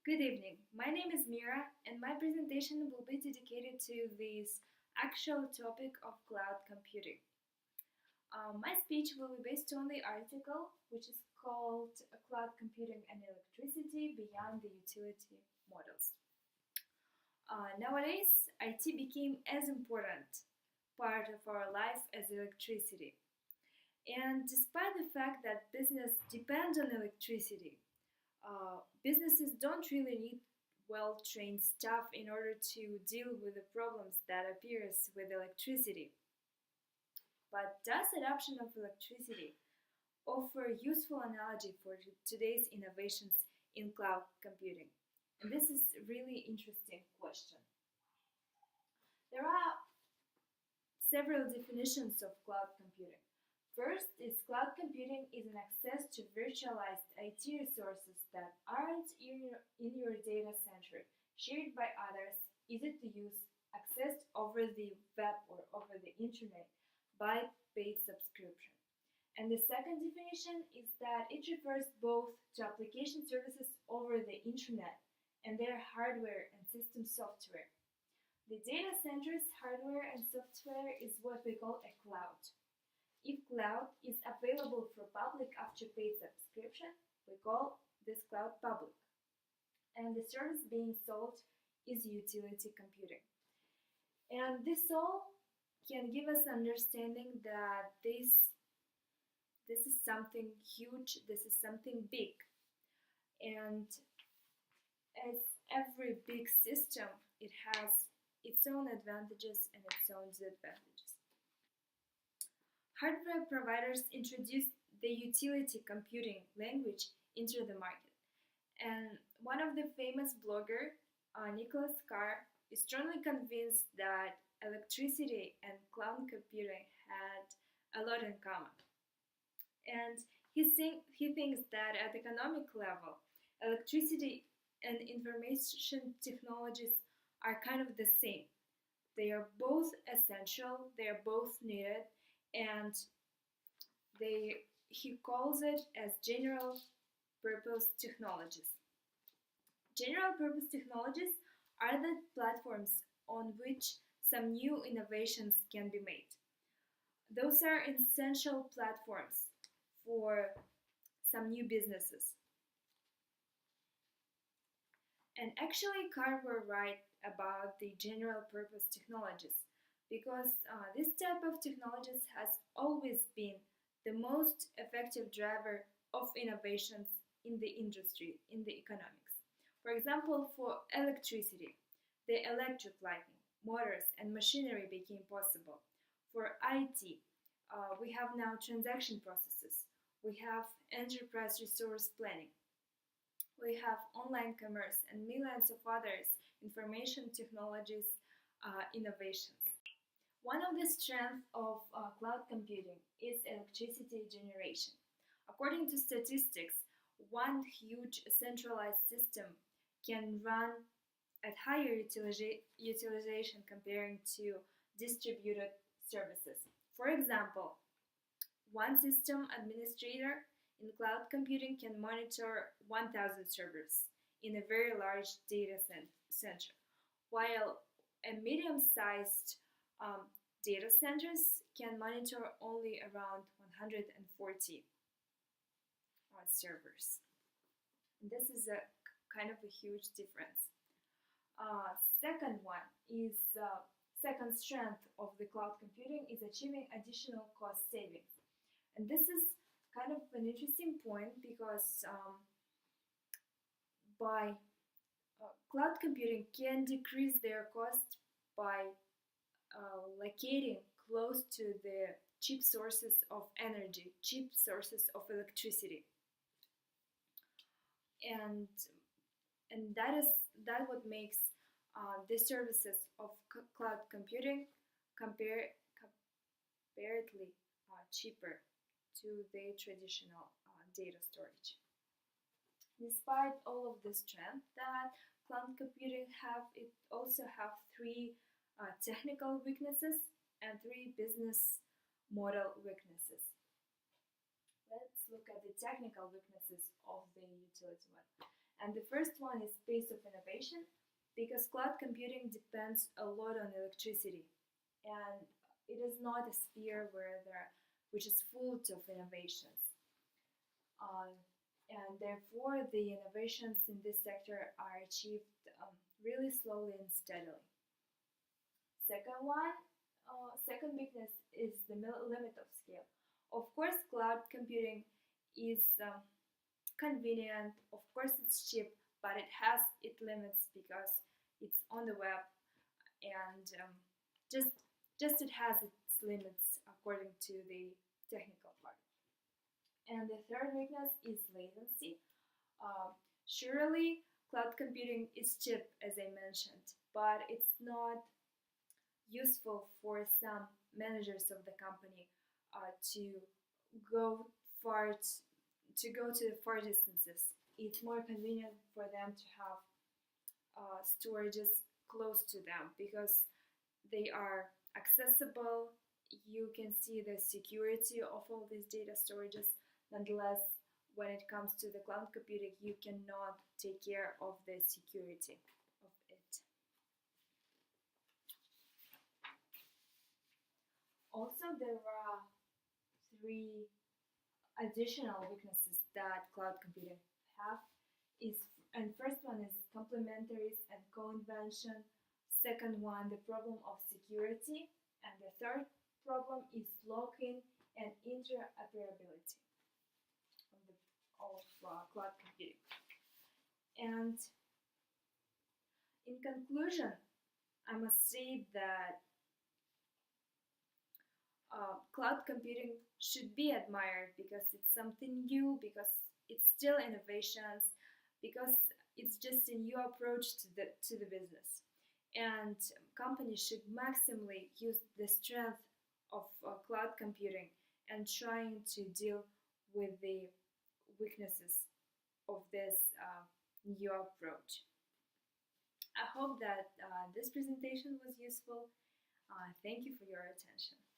Good evening. My name is Mira, and my presentation will be dedicated to this actual topic of cloud computing. My speech will be based on the article, which is called Cloud Computing and Electricity Beyond the Utility Models. Nowadays, IT became as important part of our life as electricity. And despite the fact that business depends on electricity, businesses don't really need well-trained staff in order to deal with the problems that appears with electricity. But does adoption of electricity offer useful analogy for today's innovations in cloud computing? And this is a really interesting question. There are several definitions of cloud computing. First is cloud computing is an access to virtualized IT resources that aren't in your data center, shared by others, easy to use, accessed over the web or over the internet by paid subscription. And the second definition is that it refers both to application services over the internet and their hardware and system software. The data center's hardware and software is what we call a cloud. If cloud is available for public after paid subscription, we call this cloud public. And the service being sold is utility computing. And this all can give us understanding that this is something huge, this is something big. And as every big system, it has its own advantages and its own disadvantages. Hardware providers introduced the utility computing language into the market. And one of the famous bloggers, Nicholas Carr, is strongly convinced that electricity and cloud computing had a lot in common. And he thinks that at economic level, electricity and information technologies are kind of the same. They are both essential, they are both needed, and he calls it as general purpose technologies. General purpose technologies are the platforms on which some new innovations can be made. Those are essential platforms for some new businesses. And actually, Carr were right about the general purpose technologies because this type of technologies has always been the most effective driver of innovations in the industry, in the economics. For example, for electricity, the electric lighting, motors, and machinery became possible. For IT, we have now transaction processes. We have enterprise resource planning. We have online commerce and millions of others information technologies innovations. One of the strengths of cloud computing is electricity generation. According to statistics, one huge centralized system can run at higher utilization comparing to distributed services. For example, one system administrator in cloud computing can monitor 1,000 servers in a very large data center, while a medium-sized data centers can monitor only around 140 servers. And this is a kind of a huge difference. Second one is second strength of the cloud computing is achieving additional cost savings. And this is kind of an interesting point because by cloud computing can decrease their cost by locating close to the cheap sources of energy, cheap sources of electricity, and that what makes the services of cloud computing comparatively cheaper to the traditional data storage. Despite all of the strength that cloud computing have, it also have three technical weaknesses and three business model weaknesses. Let's look at the technical weaknesses of the utility one. And the first one is pace of innovation, because cloud computing depends a lot on electricity, and it is not a sphere which is full of innovations. Uh, and therefore, the innovations in this sector are achieved really slowly and steadily. Second weakness is the limit of scale. Of course, cloud computing is convenient. Of course, it's cheap, but it has its limits because it's on the web, and just just it has its limits according to the technical part. And the third weakness is latency. Surely, cloud computing is cheap, as I mentioned, but it's not useful for some managers of the company to go far to go to far distances. It's more convenient for them to have storages close to them because they are accessible. You can see the security of all these data storages. Nonetheless, when it comes to the cloud computing, you cannot take care of the security of it. Also, there are three additional weaknesses that cloud computing have. And first one is complementaries and co-invention. Second one, the problem of security. And the third problem is lock-in and interoperability of cloud computing. And in conclusion, I must say that cloud computing should be admired because it's something new, because it's still innovations, because it's just a new approach to the business. And companies should maximally use the strength of cloud computing and trying to deal with the weaknesses of this new approach. I hope that this presentation was useful. Thank you for your attention.